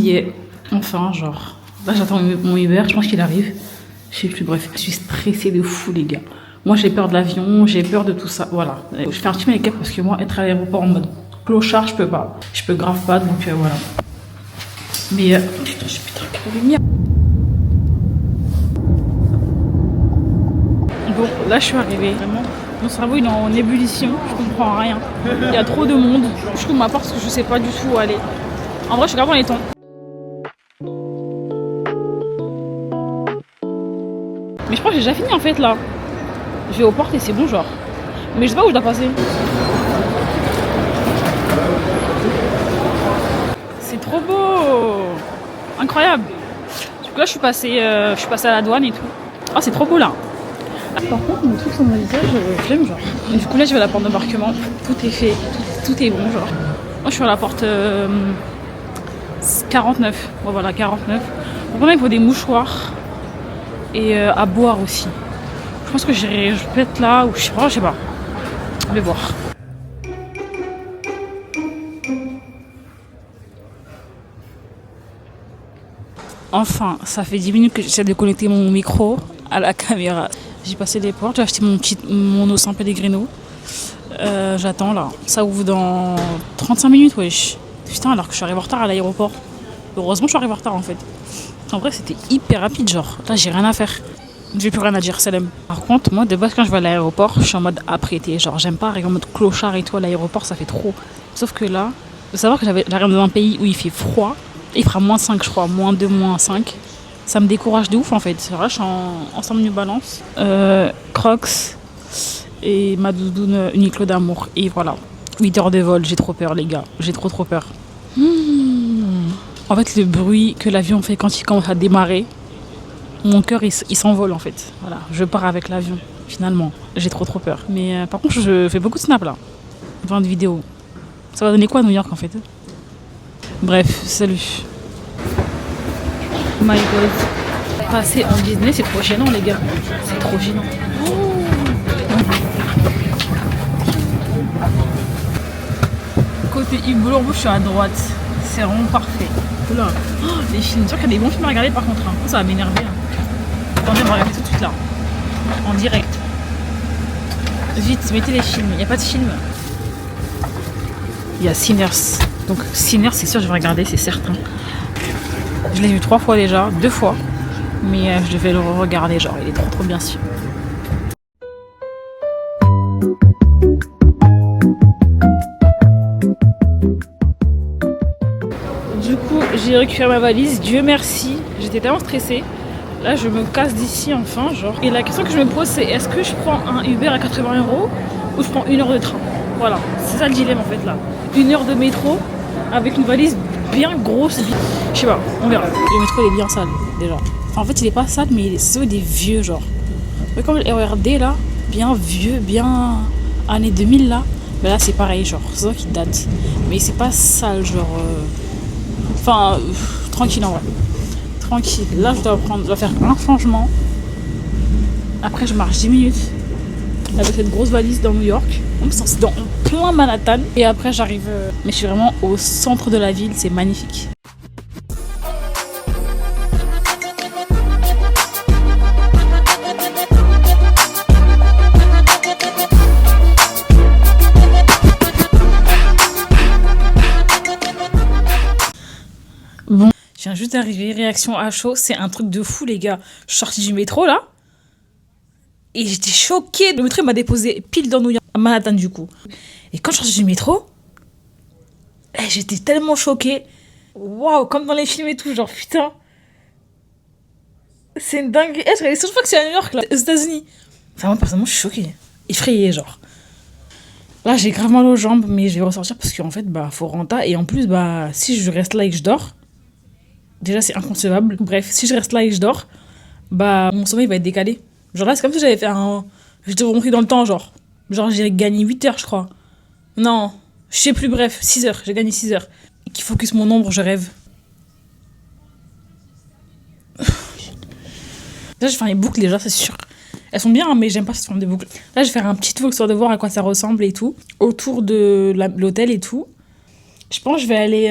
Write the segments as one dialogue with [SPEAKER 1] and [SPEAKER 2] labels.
[SPEAKER 1] y est. Enfin, genre. Là, j'attends mon Uber, je pense qu'il arrive. Je sais plus, bref. Je suis stressée de fou, les gars. Moi, j'ai peur de l'avion, j'ai peur de tout ça. Voilà. Je fais un petit make-up parce que moi, être à l'aéroport en mode clochard, je peux pas. Je peux grave pas, donc voilà. Mais putain, j'ai plus de lumière. Bon, là, je suis arrivée. Vraiment, mon cerveau, il est en ébullition. Je comprends rien. Il y a trop de monde. Je trouve ma porte parce que je sais pas du tout où aller. En vrai, je suis grave dans les temps. Mais je crois que j'ai déjà fini en fait là. Je vais aux portes et c'est bon genre. Mais je sais pas où je dois passer. C'est trop beau. Incroyable. Du coup là je suis passée à la douane et tout. Ah c'est trop beau là. Par contre mon truc sur mon visage, j'aime genre. Et du coup là je vais à la porte d'embarquement. Tout est fait. Tout est bon genre. Moi je suis à la porte 49. Bon, voilà 49. Donc là il faut des mouchoirs. Et à boire aussi. Je pense que je vais être là ou je sais pas. Je vais voir. Enfin, ça fait 10 minutes que j'essaie de connecter mon micro à la caméra. J'ai passé les portes, j'ai acheté mon eau San Pellegrino. J'attends là. Ça ouvre dans 35 minutes, wesh. Putain, alors que je suis arrivée en retard à l'aéroport. Heureusement, je suis arrivée en retard en fait. En vrai, c'était hyper rapide, genre. Là, j'ai rien à faire. J'ai plus rien à dire, Salem. Par contre, moi, de base, quand je vais à l'aéroport, je suis en mode apprêté. Genre, j'aime pas arriver en mode clochard et tout à l'aéroport, ça fait trop. Sauf que là, faut savoir que j'arrive dans un pays où il fait froid. Il fera moins 5, je crois, moins 2, moins 5. Ça me décourage de ouf, en fait. Là, je suis en New Balance. Crocs et ma doudoune Uniqlo d'amour. Et voilà. 8 heures de vol, j'ai trop peur, les gars. J'ai trop peur. En fait, le bruit que l'avion fait quand il commence à démarrer, mon cœur, il s'envole, en fait. Voilà, je pars avec l'avion, finalement. J'ai trop peur. Mais par contre, je fais beaucoup de snaps, là. Enfin, de vidéos. Ça va donner quoi à New York, en fait? Bref, salut. My God. Passer en Disney, c'est trop gênant, les gars. C'est trop gênant. Côté Yves Boulot, je suis à droite. C'est vraiment parfait. Oula. Oh, les films. C'est sûr qu'il y a des bons films à regarder par contre. Hein. Ça va m'énerver. Hein. Attendez, on va regarder tout de suite là. En direct. Vite, mettez les films. Il n'y a pas de film. Il y a Sinners. Donc Sinners, c'est sûr, je vais regarder, c'est certain. Je l'ai vu 3 fois déjà, 2 fois. Mais je devais le regarder, genre, il est trop bien sûr. Du coup, j'ai récupéré ma valise, Dieu merci. J'étais tellement stressée. Là, je me casse d'ici enfin, genre. Et la question que je me pose, c'est est-ce que je prends un Uber à 80 € ou je prends 1 heure de train? Voilà, c'est ça le dilemme en fait là. 1 heure de métro avec une valise bien grosse. Je sais pas, on verra. Le métro il est bien sale déjà. Enfin, en fait, il est pas sale, mais c'est des vieux genre. Mais comme le RERD là, bien vieux, bien années 2000 là. Mais là, c'est pareil, genre, c'est ça qui date. Mais c'est pas sale, genre. Enfin, tranquille en vrai. Tranquille. Là, je dois faire un changement. Après, je marche 10 minutes avec cette grosse valise dans New York. C'est dans plein Manhattan. Et après, j'arrive. Mais je suis vraiment au centre de la ville. C'est magnifique. Bon, je viens juste d'arriver, réaction à chaud, c'est un truc de fou les gars. Je suis sortie du métro là, et j'étais choquée. Le métro m'a déposé pile dans New York, à Manhattan du coup. Et quand je suis sortie du métro, j'étais tellement choquée. Waouh, comme dans les films et tout, genre putain. C'est une dinguerie. Je regardais chaque fois que c'est à New York là, aux États-Unis. Enfin, moi personnellement, je suis choquée. Effrayée, genre. Là, j'ai grave mal aux jambes, mais je vais ressortir parce qu'en fait, faut renta. Et en plus, si je reste là et que je dors, déjà, c'est inconcevable. Bref, si je reste là et que je dors, mon sommeil va être décalé. Genre là, c'est comme si j'avais fait je devais remonter dans le temps, genre. Genre, j'ai gagné 8 heures, je crois. Non, je sais plus, bref, 6 heures. J'ai gagné 6 heures. Et qui focus mon ombre, je rêve. Là, je vais faire les boucles déjà, c'est sûr. Elles sont bien, hein, mais j'aime pas cette forme de boucle. Là, je vais faire un petit tour histoire de voir à quoi ça ressemble et tout. Autour de l'hôtel et tout. Je pense que je vais aller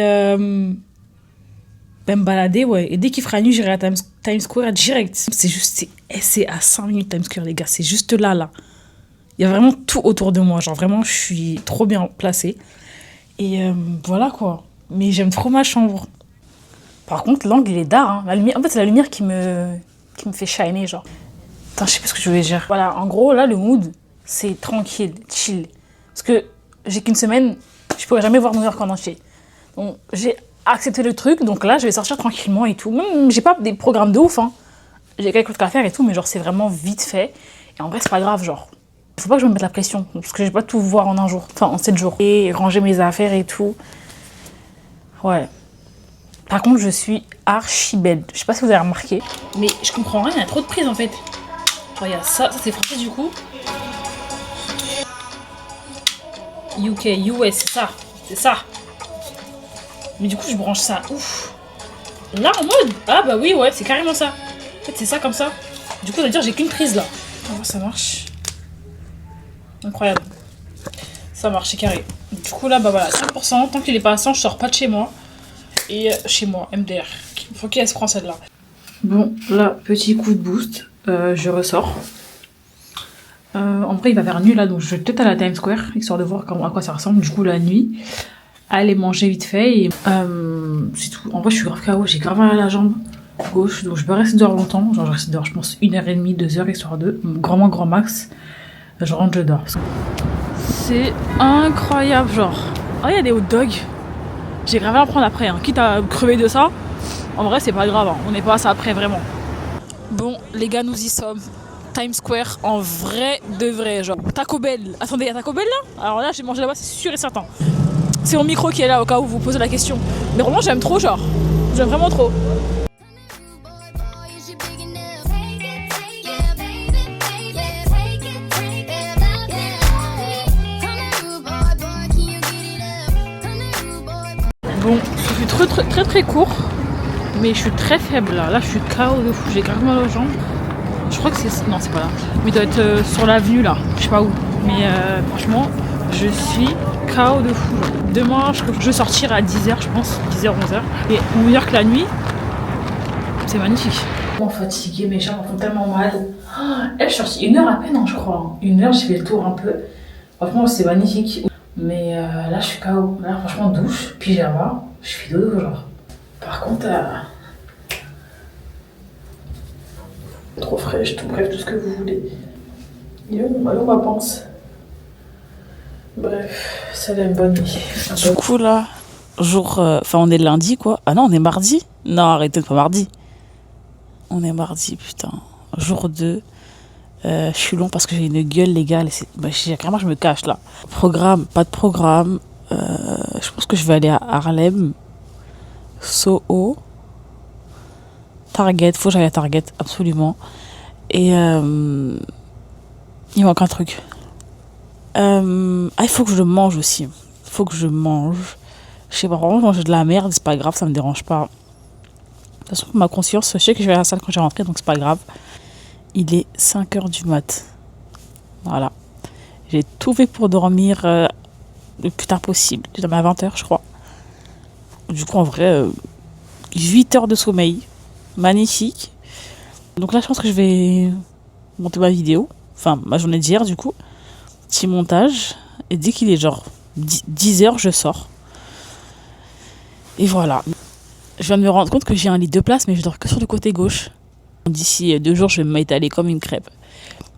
[SPEAKER 1] me balader, ouais. Et dès qu'il fera nuit, j'irai à Times Square direct. C'est juste, c'est à 5 minutes Times Square, les gars. C'est juste là, là. Il y a vraiment tout autour de moi. Genre, vraiment, je suis trop bien placée. Et voilà, quoi. Mais j'aime trop ma chambre. Par contre, l'angle, il est dark. Hein. La lumière, en fait, c'est la lumière qui me fait shiner, genre. Attends, je sais pas ce que je voulais dire. Voilà, en gros, là, le mood, c'est tranquille, chill. Parce que j'ai qu'une semaine, je pourrais jamais voir New York en entier. Donc, j'ai accepté le truc. Donc là, je vais sortir tranquillement et tout. Même, j'ai pas des programmes de ouf, hein. J'ai quelques trucs à faire et tout, mais genre, c'est vraiment vite fait. Et en vrai, c'est pas grave, genre. Faut pas que je me mette la pression, parce que je vais pas tout voir en un jour. Enfin, en 7 jours. Et ranger mes affaires et tout. Ouais. Par contre, je suis archi belle. Je sais pas si vous avez remarqué. Mais je comprends rien, il y a trop de prises en fait. Regarde, ça c'est français du coup. UK, US, c'est ça. Mais du coup, je branche ça. Ouf. Là, en mode, ah bah oui, ouais, c'est carrément ça. En fait, c'est ça comme ça. Du coup, ça veut dire que j'ai qu'une prise là. On va voir, ça marche. Incroyable. Ça marche, c'est carré. Du coup, là, bah voilà, 5%. Tant qu'il est pas à 100, je sors pas de chez moi. Et chez moi, MDR. Faut qu'elle se prend celle-là. Bon, là, petit coup de boost. Je ressors. En vrai, il va faire nuit là, donc je vais peut-être à la Times Square, histoire de voir à quoi ça ressemble. Du coup, la nuit, aller manger vite fait. Et c'est tout. En vrai, je suis grave KO. J'ai grave mal à la jambe gauche, donc je peux rester dehors longtemps. Genre, je reste dehors, je pense, 1h30, 2h, histoire de grand max. Je rentre, je dors. C'est incroyable, genre. Ah, il y a des hot dogs. J'ai grave à en prendre après, hein. Quitte à crever de ça. En vrai, c'est pas grave, hein. On n'est pas à ça après, vraiment. Bon, les gars, nous y sommes. Times Square, en vrai de vrai, genre. Taco Bell. Attendez, il y a Taco Bell là? Alors là, j'ai mangé là-bas, c'est sûr et certain. C'est mon micro qui est là au cas où vous posez la question. Mais vraiment, j'aime trop, genre. J'aime vraiment trop. Bon, ce fut très court, mais je suis très faible là. Là, je suis KO de fou. J'ai grave mal aux jambes. Je crois que c'est. Non, c'est pas là. Mais il doit être sur l'avenue là. Je sais pas où. Mais franchement, je suis KO de fou. Demain, je sortirai à 10h, je pense. 10h, 11h. Et New York la nuit, c'est magnifique. Bon, fatiguée, mes jambes font tellement mal. Elle, je suis sortie 1h à peine, hein, je crois. 1h, j'ai fait le tour un peu. Franchement, c'est magnifique. Mais là, je suis KO. Là, franchement, douche, pyjama, je fais dodo, genre. Par contre, trop fraîche, tout bref, tout ce que vous voulez. Et où ma panse? Bref, ça va une bonne nuit. Du coup, là, on est lundi, quoi. Ah non, on est mardi. Non, arrêtez, pas mardi. On est mardi, putain. Jour 2. Je suis long parce que j'ai une gueule, les gars. Carrément, je me cache là. Programme, pas de programme. Je pense que je vais aller à Harlem, Soho, Target. Faut que j'aille à Target, absolument. Et il manque un truc. Il faut que je mange aussi. Faut que je mange. Je sais pas, vraiment manger de la merde, c'est pas grave, ça me dérange pas. De toute façon, pour ma conscience, je sais que je vais à la salle quand j'ai rentré, donc c'est pas grave. Il est 5h du mat. Voilà. J'ai tout fait pour dormir le plus tard possible. Je dormais à 20h, je crois. Du coup, en vrai, 8 heures de sommeil. Magnifique. Donc là, je pense que je vais monter ma vidéo. Enfin, ma journée d'hier, du coup. Petit montage. Et dès qu'il est genre 10h, je sors. Et voilà. Je viens de me rendre compte que j'ai un lit de place, mais je dors que sur le côté gauche. D'ici 2 jours, je vais m'étaler comme une crêpe.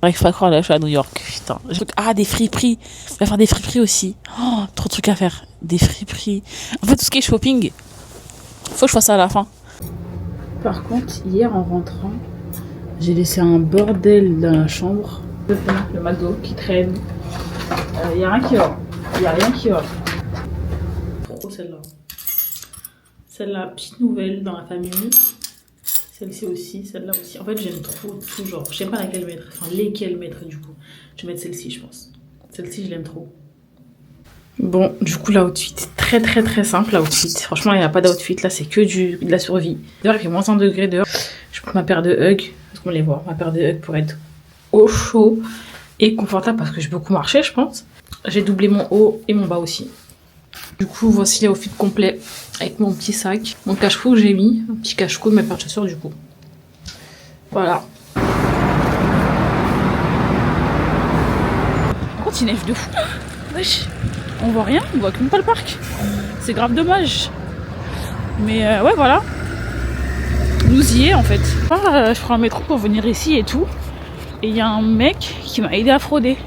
[SPEAKER 1] Bref, pas croire, là, je suis à New York. Putain. Des friperies. Je vais faire des friperies aussi. Oh, trop de trucs à faire. Des friperies. En fait, tout ce qui est shopping, faut que je fasse ça à la fin. Par contre, hier, en rentrant, j'ai laissé un bordel dans la chambre. Le McDo qui traîne. Y a rien qui va. Y a rien qui va. Trop celle-là. Celle-là, petite nouvelle dans la famille. Celle-ci aussi, celle-là aussi. En fait, j'aime trop tout genre. Je sais pas laquelle mettre. Enfin, lesquelles mettre du coup. Je vais mettre celle-ci, je pense. Celle-ci, je l'aime trop. Bon, du coup, l'outfit très simple. L'outfit. Franchement, il n'y a pas d'outfit. Là, c'est que de la survie. D'ailleurs, il fait moins 1 degré dehors. Je prends ma paire de Hugg. Parce qu'on les voit. Ma paire de Hugg pour être au chaud et confortable parce que j'ai beaucoup marché, je pense. J'ai doublé mon haut et mon bas aussi. Du coup, voici les outfits complets avec mon petit sac, mon cache-cou que j'ai mis, un petit cache-cou, ma paire de chaussures du coup. Voilà. Par contre, il neige de fou. Wesh, on voit rien, on voit même pas le parc. C'est grave dommage. Mais ouais, voilà. Nous y est en fait. Je prends un métro pour venir ici et tout. Et il y a un mec qui m'a aidé à frauder.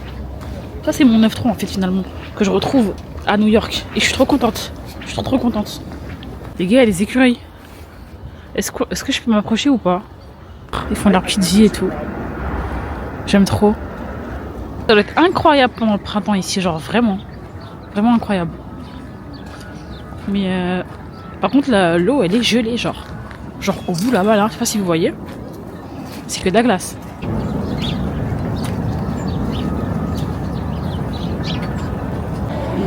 [SPEAKER 1] Ça, c'est mon 9-3 en fait, finalement, que je retrouve à New York. Et je suis trop contente. Je suis trop contente. Les gars, il y a les écureuils. Est-ce que je peux m'approcher ou pas? Ils font leur petite vie et tout. J'aime trop. Ça doit être incroyable pendant le printemps ici, genre vraiment. Vraiment incroyable. Mais par contre, l'eau, elle est gelée, genre. Genre au bout là-bas, là, je sais pas si vous voyez. C'est que de la glace.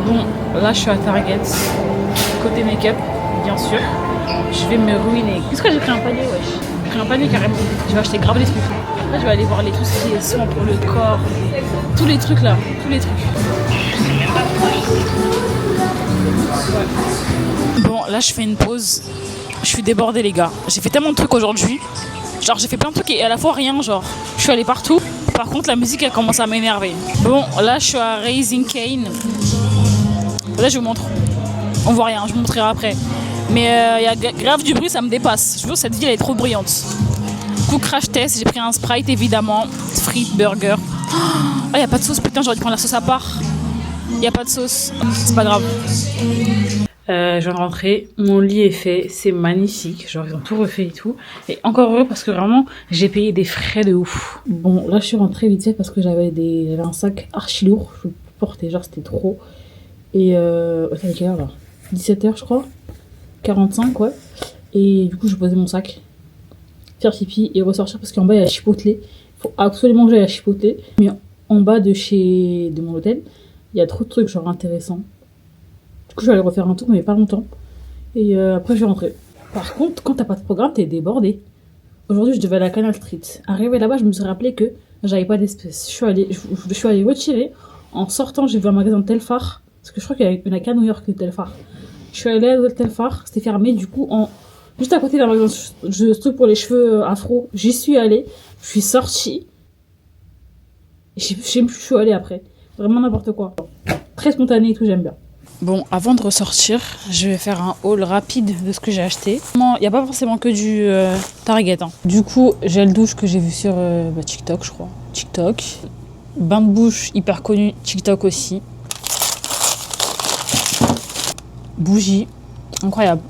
[SPEAKER 1] Bon, là je suis à Target. Côté make-up, bien sûr. Je vais me ruiner. Qu'est-ce que j'ai pris un panier, wesh? J'ai pris un panier carrément. Je vais acheter grave des trucs. Après, je vais aller voir tout ce qui est soins pour le corps. Tous les trucs là. Tous les trucs. Ouais. Bon, là je fais une pause. Je suis débordée, les gars. J'ai fait tellement de trucs aujourd'hui. Genre, j'ai fait plein de trucs et à la fois rien, genre. Je suis allée partout. Par contre, la musique, elle commence à m'énerver. Bon, là, je suis à Raising Cane. Là, je vous montre. On voit rien, je vous montrerai après. Mais il y a grave du bruit, ça me dépasse. Je vous jure, cette ville, elle est trop bruyante. Coup crash test, j'ai pris un Sprite, évidemment. Frites, burger. Ah, il n'y a pas de sauce, putain, j'aurais dû prendre la sauce à part. Il n'y a pas de sauce. C'est pas grave. Je viens de rentrer, mon lit est fait, c'est magnifique, genre ils ont tout refait et tout. Et encore heureux parce que vraiment j'ai payé des frais de ouf. Bon, là je suis rentrée vite fait parce que j'avais un sac archi lourd, je portais, genre c'était trop. Et c'est quelle heure là? 17h je crois, 45 ouais. Et du coup je posais mon sac, faire pipi et ressortir parce qu'en bas il y a la Chipotlé. Faut absolument que j'aille à Chipotlé. Mais en bas de mon hôtel, il y a trop de trucs genre intéressants. Du coup, je vais aller refaire un tour, mais pas longtemps. Et après, je vais rentrer. Par contre, quand t'as pas de programme, t'es débordé. Aujourd'hui, je devais aller à Canal Street. Arrivé là-bas, je me suis rappelé que j'avais pas d'espèces. Je suis allée retirer. En sortant, j'ai vu un magasin de Telfar. Parce que je crois qu'il y en a qu'à New York de Telfar. Je suis allée à Telfar. C'était fermé. Du coup, juste à côté d'un magasin de trucs pour les cheveux afro, j'y suis allée. Je suis sortie. Et je sais plus où je suis allée après. Vraiment n'importe quoi. Très spontané et tout, j'aime bien. Bon, avant de ressortir, je vais faire un haul rapide de ce que j'ai acheté. Il n'y a pas forcément que du Target. Hein. Du coup, gel douche que j'ai vu sur TikTok, je crois. TikTok. Bain de bouche hyper connu, TikTok aussi. Bougies, incroyable.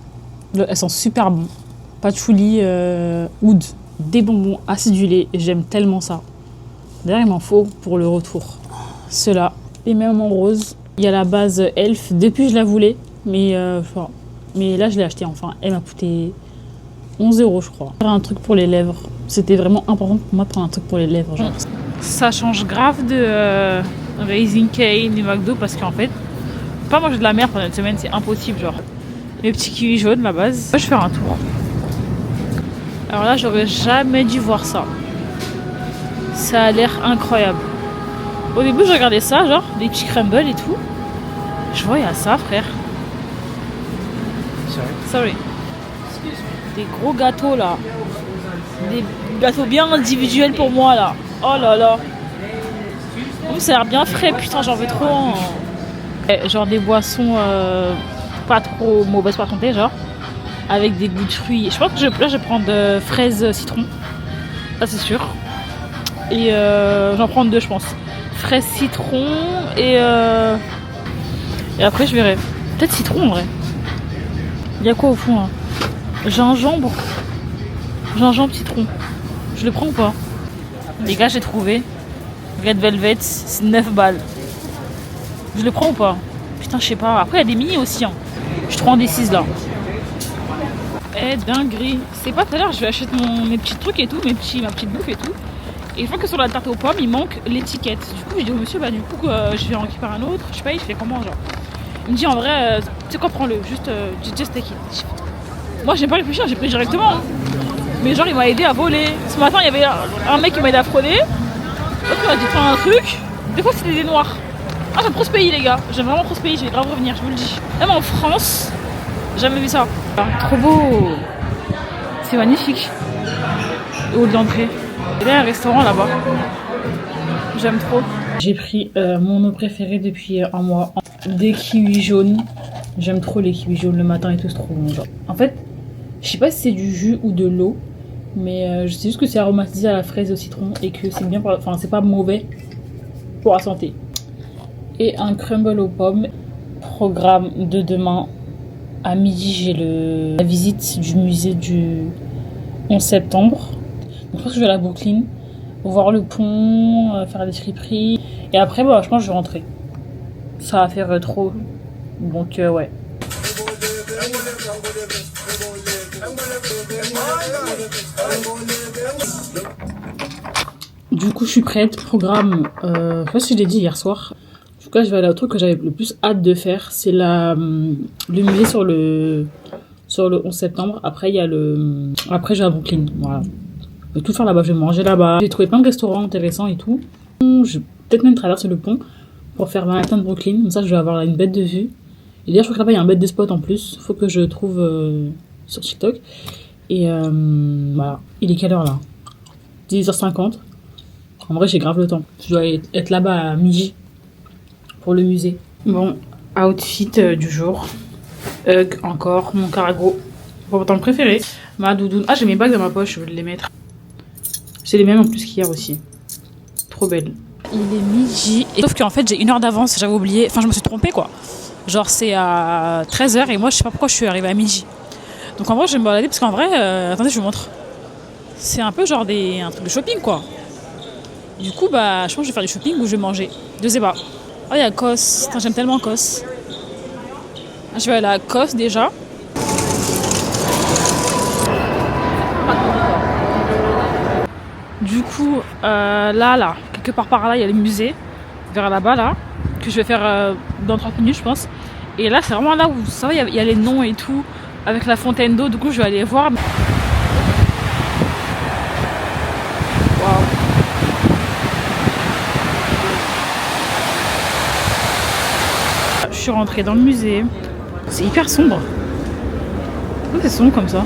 [SPEAKER 1] Elles sont super bonnes. Patchouli, oud, des bonbons acidulés. J'aime tellement ça. D'ailleurs, il m'en faut pour le retour. Ceux-là, les mêmes en rose. Il y a la base Elf, depuis je la voulais, mais là je l'ai acheté enfin. Elle m'a coûté 11 € je crois. Un truc pour les lèvres, c'était vraiment important pour moi de prendre un truc pour les lèvres. Genre. Ça change grave de Raising Cane du McDo parce qu'en fait, pas manger de la merde pendant une semaine, c'est impossible. Genre, mes petits kiwis jaunes, la base. Je vais faire un tour. Alors là, j'aurais jamais dû voir ça. Ça a l'air incroyable. Au début, je regardais ça, genre, des petits crumbles et tout. Je vois, il y a ça, frère. Sorry. Des gros gâteaux, là. Des gâteaux bien individuels pour moi, là. Oh là là. Ça a l'air bien frais, putain, j'en veux trop. Hein. Genre des boissons pas trop mauvaises par santé, genre. Avec des goûts de fruits. Je pense que là, je vais prendre fraises citron. Ça, c'est sûr. Et j'en prends 2, je pense. Fraise citron et après je verrai. Peut-être citron en vrai. Il y a quoi au fond là? Gingembre. Gingembre citron. Je le prends ou pas? Les gars, j'ai trouvé. Red Velvet, c'est 9 balles. Je le prends ou pas? Putain, je sais pas. Après, il y a des mini aussi. Hein. Je suis trop indécise là. Eh, dinguerie. C'est pas tout à l'heure, je vais acheter mes petits trucs et tout, ma petite bouffe et tout. Et je vois que sur la tarte aux pommes, il manque l'étiquette. Du coup, je dis au monsieur, bah du coup, je vais en récupérer un autre. Je paye, je fais comment, genre. Il me dit, en vrai, tu sais quoi, prends-le. Juste take it. Moi, j'ai pas réfléchi, j'ai pris directement. Mais genre, il m'a aidé à voler. Ce matin, il y avait un mec qui m'a aidé à frauder. L'autre, il m'a dit, prends un truc. Des fois, c'était des noirs. Ah, j'aime trop ce pays, les gars. J'aime vraiment trop ce pays, je vais grave revenir, je vous le dis. Même en France, j'ai jamais vu ça. Ah, trop beau. C'est magnifique. Le haut de l'entrée. Il y a un restaurant là-bas. J'aime trop. J'ai pris mon eau préférée depuis un mois. Des kiwis jaunes. J'aime trop les kiwis jaunes le matin et tout, c'est trop bon. Genre. En fait, je sais pas si c'est du jus ou de l'eau. Mais je sais juste que c'est aromatisé à la fraise et au citron. Et que c'est bien pour... Enfin, c'est pas mauvais pour la santé. Et un crumble aux pommes. Programme de demain. À midi, j'ai la visite du musée du 11 septembre. Donc, je pense que je vais à la Brooklyn. Voir le pont, faire des friperies. Et après, bah, je pense que je vais rentrer. Ça va faire trop. Donc, ouais. Du coup, je suis prête. Programme, je sais pas si je l'ai dit hier soir. En tout cas, je vais aller au truc que j'avais le plus hâte de faire. C'est le musée sur le 11 septembre. Après, il y a Après, je vais à Brooklyn. Voilà. Je vais tout faire là-bas. Je vais manger là-bas. J'ai trouvé plein de restaurants intéressants et tout. Je vais peut-être même traverser le pont pour faire Manhattan de Brooklyn. Comme ça, je vais avoir là une bête de vue. Et d'ailleurs, je crois que là-bas, il y a un bête de spot en plus. Faut que je trouve sur TikTok. Et voilà. Il est quelle heure là? 10h50. En vrai, j'ai grave le temps. Je dois être là-bas à midi pour le musée. Bon, outfit du jour. Hug encore, mon cargo. Mon pantalon préféré. Ma doudoune. Ah, j'ai mes bagues dans ma poche, je veux les mettre. C'est les mêmes en plus qu'hier aussi. Trop belle. Il est midi. Et... Sauf qu'en fait, j'ai 1 heure d'avance, j'avais oublié. Enfin, je me suis trompée quoi. Genre, c'est à 13h et moi, je sais pas pourquoi je suis arrivée à midi. Donc en vrai, je vais me balader parce qu'en vrai, attendez, je vous montre. C'est un peu genre un truc de shopping quoi. Du coup, bah, je pense que je vais faire du shopping ou je vais manger. Je sais pas. Oh, il y a Cos. Putain, j'aime tellement Cos. Je vais aller à Cos déjà. Du coup, là, quelque part par là, il y a le musée. Vers là-bas, là. Que je vais faire dans 30 minutes, je pense. Et là, c'est vraiment là où, ça va, il y a les noms et tout. Avec la fontaine d'eau. Du coup, je vais aller voir. Je suis rentrée dans le musée. C'est hyper sombre. Pourquoi c'est sombre comme ça?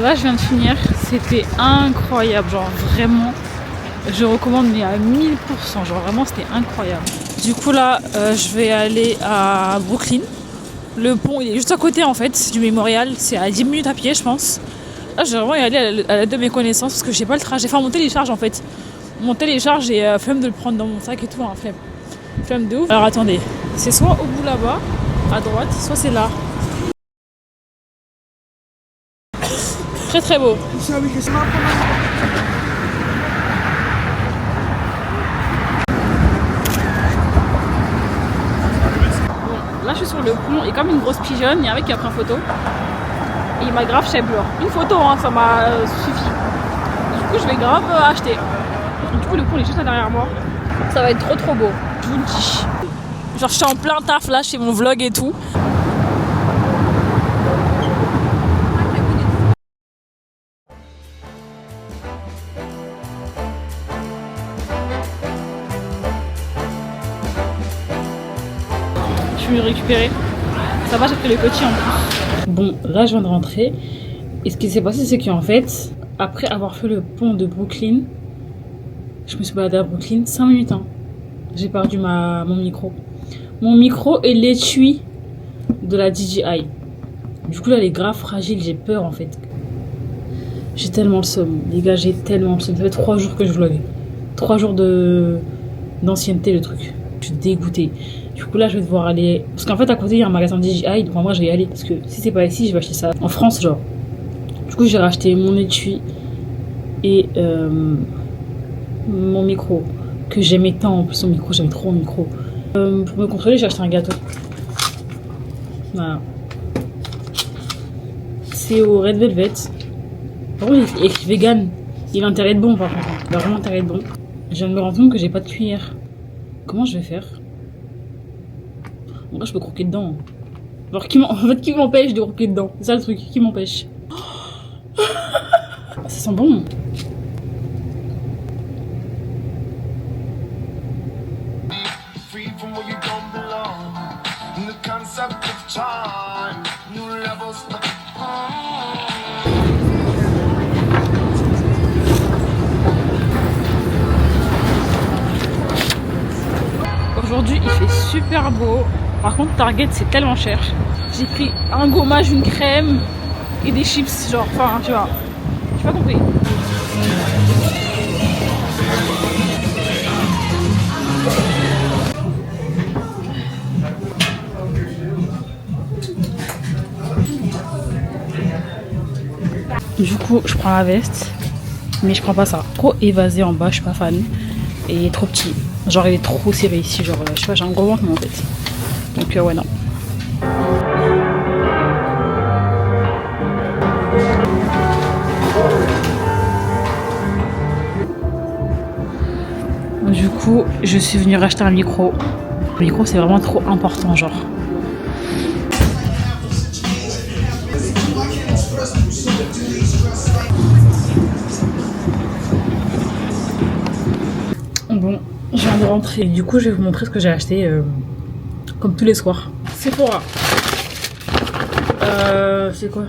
[SPEAKER 1] Là, je viens de finir. C'était incroyable. Genre, vraiment, je recommande, mais à 1000%. Genre, vraiment, c'était incroyable. Du coup, là, je vais aller à Brooklyn. Le pont, il est juste à côté, en fait, du mémorial. C'est à 10 minutes à pied, je pense. Là, je vais vraiment y aller à l'aide de mes connaissances parce que j'ai pas le trajet. Enfin, mon télécharge, en fait. Mon télécharge et flemme de le prendre dans mon sac et tout, hein, flemme. Flemme de ouf. Alors, attendez. C'est soit au bout là-bas, à droite, soit c'est là. Très très beau. Là je suis sur le pont et comme une grosse pigeonne, il y a un mec qui a pris une photo. Et il m'a grave chèvre. Une photo, hein, ça m'a suffi. Du coup je vais grave acheter. Du coup le pont il est juste là derrière moi. Ça va être trop trop beau. Je vous le dis. Genre je suis en plein taf là, je fais mon vlog et tout. Je vais le récupérer. Ça va, j'ai pris le petit en plus. Bon, là je viens de rentrer. Et ce qui s'est passé, c'est qu'en fait, après avoir fait le pont de Brooklyn, je me suis baladée à Brooklyn 5 minutes. Hein. J'ai perdu mon micro. Mon micro et l'étui de la DJI. Du coup, là, elle est grave fragile. J'ai peur en fait. J'ai tellement le seum. Les gars, j'ai tellement le seum. Ça fait 3 jours que je vlog. 3 jours d'ancienneté, le truc. Je suis dégoûtée. Du coup là je vais devoir aller, parce qu'en fait à côté il y a un magasin DJI, donc moi je vais y aller, parce que si c'est pas ici je vais acheter ça en France genre. Du coup j'ai racheté mon étui et mon micro, que j'aimais tant en plus, mon micro, j'aimais trop mon micro. Pour me contrôler j'ai acheté un gâteau. Voilà. C'est au Red Velvet, Par contre, il est écrit vegan. Il a intérêt de bon, par contre. Il a vraiment intérêt de bon. Je viens de me rendre compte que j'ai pas de cuillère. Comment je vais faire? En vrai, je peux croquer dedans. Alors, en fait, qui m'empêche de croquer dedans? C'est ça le truc, qui m'empêche? Ça sent bon. Aujourd'hui, il fait super beau. Par contre, Target, c'est tellement cher. J'ai pris un gommage, une crème et des chips, genre, enfin, tu vois. J'ai pas compris. Du coup, je prends la veste, mais je prends pas ça. Trop évasé en bas, je suis pas fan. Et il est trop petit. Genre, il est trop serré ici. Genre, je sais pas, j'ai un gros ventre, mais en fait. Donc, ouais, non. Du coup, je suis venue racheter un micro. Le micro, c'est vraiment trop important, genre. Bon, je viens de rentrer. Du coup, je vais vous montrer ce que j'ai acheté, comme tous les soirs. Sephora. C'est quoi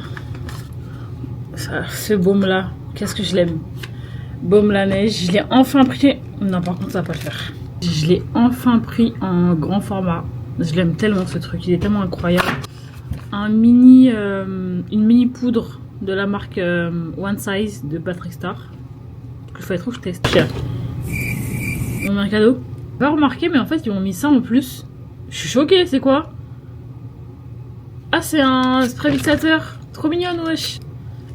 [SPEAKER 1] ça, ce baume-là, qu'est-ce que je l'aime. Baume la neige, je l'ai enfin pris. Non, par contre, ça va pas le faire. Je l'ai enfin pris en grand format. Je l'aime tellement ce truc, il est tellement incroyable. Une mini poudre de la marque One Size de Patrick Star. Il fallait trop que je teste. Tiens. On a un cadeau. Pas remarqué, mais en fait, ils ont mis ça en plus. Je suis choquée, c'est quoi? Ah, c'est un spray fixateur. Trop mignonne, wesh.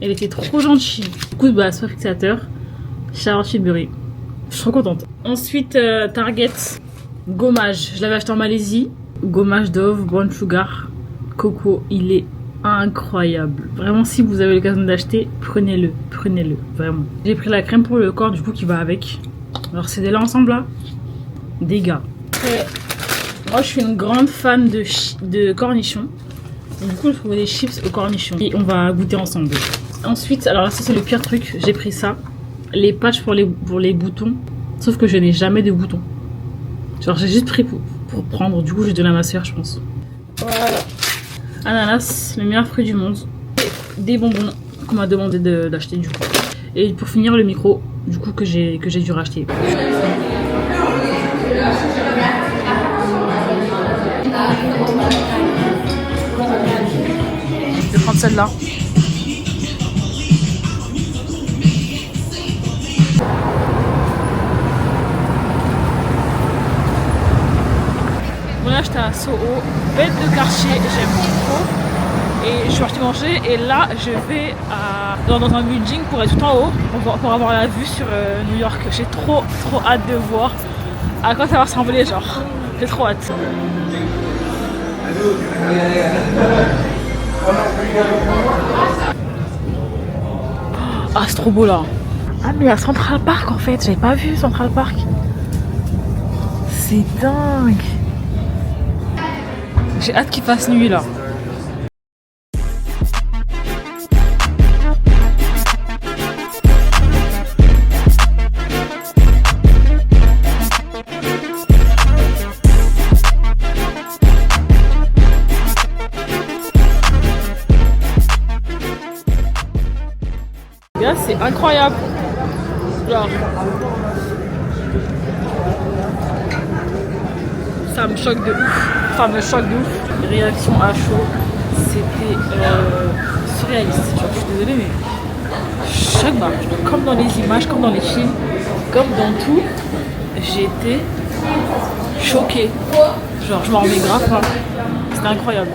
[SPEAKER 1] Elle était trop gentille. Du coup, bah, spray fixateur. Charlotte Tilbury. Je suis trop contente. Ensuite, Target. Gommage. Je l'avais acheté en Malaisie. Gommage Dove, Brown Sugar, Coco. Il est incroyable. Vraiment, si vous avez l'occasion d'acheter, prenez-le. Prenez-le. Vraiment. J'ai pris la crème pour le corps, du coup, qui va avec. Alors, c'est de l'ensemble là. Dégâts. Moi, je suis une grande fan de cornichons. Et du coup, je trouve des chips aux cornichons. Et on va goûter ensemble. Ensuite, alors là, ça, c'est le pire truc. J'ai pris ça. Les patchs pour les boutons. Sauf que je n'ai jamais de boutons. Genre, j'ai juste pris pour prendre. Du coup, je donne à ma soeur, je pense. Voilà. Ananas, le meilleur fruit du monde. Et des bonbons qu'on m'a demandé d'acheter, du coup. Et pour finir, le micro, du coup, que j'ai dû racheter. Je vais prendre celle-là. Bon, là j'étais à Soho, bête de quartier, j'aime trop. Et je suis partie manger et là je vais dans un building pour être tout en haut pour avoir la vue sur New York. J'ai trop hâte de voir à quoi ça va ressembler, genre. J'ai trop hâte. Ah, c'est trop beau là. Ah, mais il y a Central Park en fait, j'avais pas vu Central Park. C'est dingue. J'ai hâte qu'il fasse nuit là. Là, c'est incroyable. Genre, ça me choque de ouf. Ça me choque de ouf. Réaction à chaud, c'était surréaliste. Genre, je suis désolée, mais chaque barre, comme dans les images, comme dans les films, comme dans tout, j'étais choquée. Genre, je m'en remets grave pas. C'était incroyable.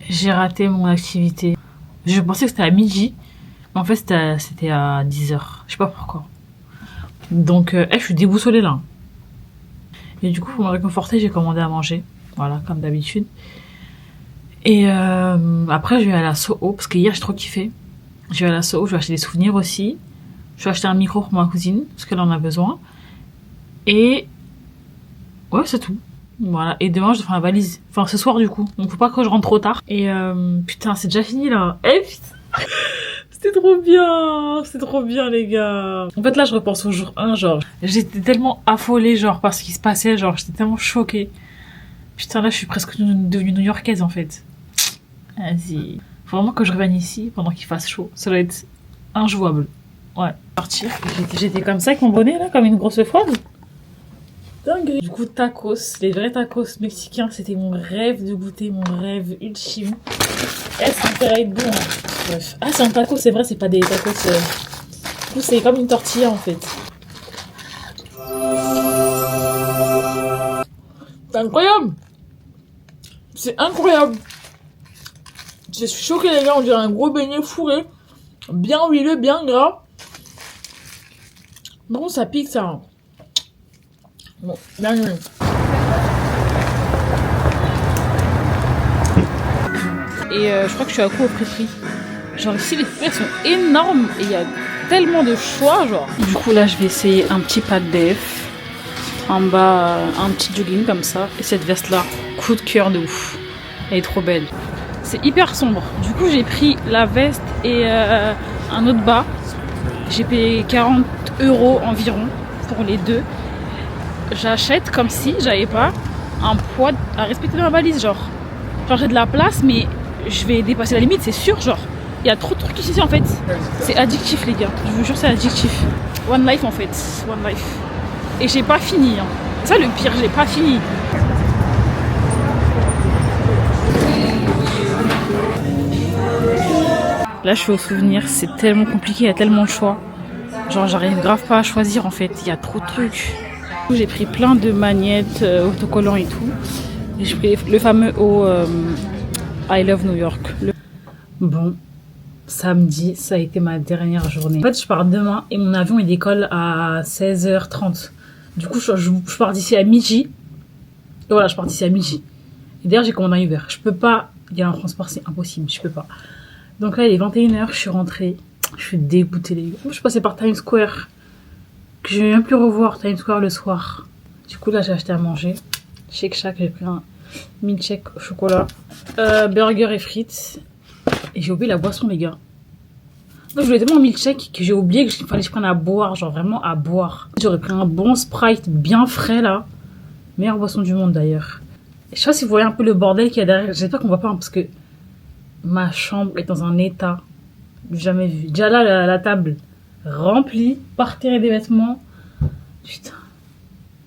[SPEAKER 1] J'ai raté mon activité. Je pensais que c'était à midi. En fait, c'était à 10h. Je sais pas pourquoi. Donc, je suis déboussolée là. Et du coup, pour me réconforter, j'ai commandé à manger. Voilà, comme d'habitude. Et après, je vais aller à Soho. Parce que hier, j'ai trop kiffé. Je vais à la SO, je vais acheter des souvenirs aussi. Je vais acheter un micro pour ma cousine, parce qu'elle en a besoin. Et ouais, c'est tout. Voilà. Et demain, je dois faire la valise. Enfin, ce soir, du coup. Donc, faut pas que je rentre trop tard. Et putain, c'est déjà fini, là. Eh, putain. C'était trop bien. C'était trop bien, les gars. En fait, là, je repense au jour 1, genre. J'étais tellement affolée, genre, par ce qui se passait. Genre, j'étais tellement choquée. Putain, là, je suis presque devenue new-yorkaise, en fait. Vas-y. Faut vraiment que je revienne ici pendant qu'il fasse chaud. Ça doit être injouable. Ouais. Partir. J'étais comme ça avec mon bonnet, là, comme une grosse froide. Dingue. Du coup, tacos, les vrais tacos mexicains, c'était mon rêve de goûter, mon rêve ultime. Est-ce qu'il pourrait être bon, hein? Bref. Ah, c'est un taco, c'est vrai, c'est pas des tacos. Du coup, c'est comme une tortilla, en fait. C'est incroyable. C'est incroyable. Je suis choquée, les gars, on dirait un gros beignet fourré. Bien huileux, bien gras. Non, ça pique, ça. Hein. Bon, bien joué. Et je crois que je suis à coup au prix. Genre ici les fruits sont énormes et il y a tellement de choix genre. Du coup là je vais essayer un petit pas de def. En bas un petit jogging comme ça. Et cette veste là, coup de cœur de ouf. Elle est trop belle. C'est hyper sombre. Du coup j'ai pris la veste et un autre bas. J'ai payé 40 € environ pour les deux. J'achète comme si j'avais pas un poids à respecter dans ma valise, genre j'ai de la place mais je vais dépasser la limite, c'est sûr, genre il y a trop de trucs ici en fait, c'est addictif les gars, je vous jure c'est addictif. One life en fait, one life. Et j'ai pas fini, hein. C'est ça le pire, j'ai pas fini. Là je suis au souvenir, c'est tellement compliqué, il y a tellement de choix. Genre j'arrive grave pas à choisir en fait, il y a trop de trucs. J'ai pris plein de magnettes, autocollants et tout. Et j'ai pris le fameux I Love New York. Bon, samedi, ça a été ma dernière journée. En fait, je pars demain et mon avion il décolle à 16h30. Du coup, je pars d'ici à midi. Et voilà, je pars d'ici à midi. Et d'ailleurs, j'ai commandé un Uber. Je peux pas, il y a un transport, c'est impossible, je peux pas. Donc là, il est 21h, je suis rentrée. Je suis dégoûtée, les gars. Je suis passée par Times Square. Que je vais même plus revoir Times Square le soir. Du coup là j'ai acheté à manger. Shake Shack, j'ai pris un milkshake au chocolat, burger et frites. Et j'ai oublié la boisson les gars. Donc je voulais tellement un milkshake que j'ai oublié qu'il fallait que je prenne à boire, genre vraiment à boire. J'aurais pris un bon Sprite bien frais là. Meilleure boisson du monde d'ailleurs. Je sais pas si vous voyez un peu le bordel qu'il y a derrière. J'espère qu'on voit pas hein, parce que ma chambre est dans un état jamais vu. Déjà là la table remplie, par terre des vêtements. Putain.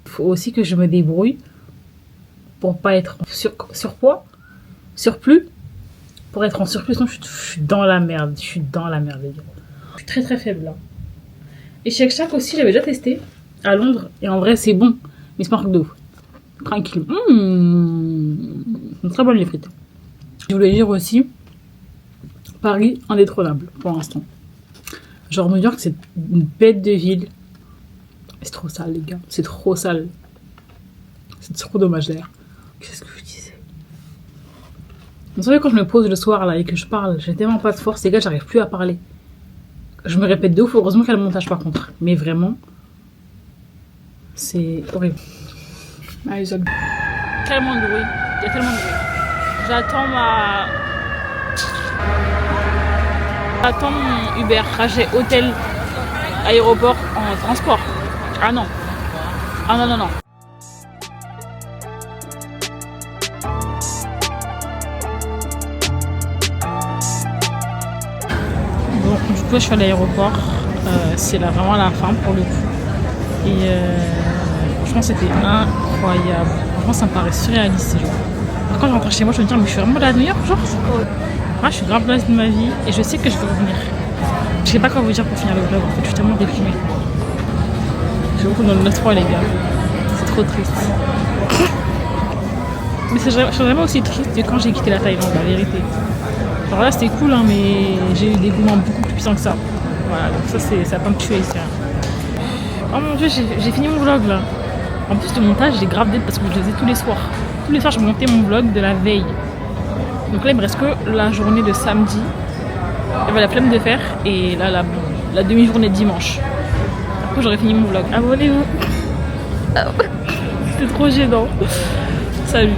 [SPEAKER 1] Il faut aussi que je me débrouille pour pas être en surpoids, surplus. Pour être en surplus, sinon je suis dans la merde. Je suis dans la merde, les gars. Je suis très très faible là. Et Shake Shack aussi, j'avais déjà testé à Londres. Et en vrai, c'est bon. Mais c'est pas un truc de ouf. Tranquille. C'est très bonne les frites. Je voulais dire aussi Paris indétrônable pour l'instant. Genre New York, c'est une bête de ville. C'est trop sale, les gars. C'est trop sale. C'est trop dommage d'ailleurs. Qu'est-ce que je disais? Vous savez, quand je me pose le soir là et que je parle, j'ai tellement pas de force, les gars, j'arrive plus à parler. Je me répète de ouf. Heureusement qu'il y a le montage par contre. Mais vraiment, c'est horrible. Allez, ça... Tellement de bruit. Il y a tellement de bruit. J'attends mon Uber, trajet hôtel, aéroport en transport. Ah non. Ah non, non, non. Bon, du coup, je suis à l'aéroport. C'est là vraiment la fin pour le coup. Et franchement, c'était incroyable. Franchement, ça me paraît surréaliste. Genre. Quand je rentre chez moi, je me dis, mais je suis vraiment là à New York, genre. Moi, je suis grave blesse de ma vie et je sais que je vais revenir. Je sais pas quoi vous dire pour finir le vlog. En fait, je suis tellement déprimée. J'ai beaucoup dans le 9-3, les gars. C'est trop triste. Mais je suis vraiment aussi triste que quand j'ai quitté la Thaïlande, la vérité. Alors là, c'était cool, hein, mais j'ai eu des goûts beaucoup plus puissants que ça. Voilà, donc ça va pas me tuer ici. Hein. Oh mon dieu, j'ai fini mon vlog là. En plus, le montage, j'ai grave d'être parce que je le faisais tous les soirs. Tous les soirs, je montais mon vlog de la veille. Donc là, il me reste que la journée de samedi. J'avais la flemme de faire et là la demi-journée de dimanche. Après j'aurais fini mon vlog. Abonnez-vous. C'était trop gênant. Salut.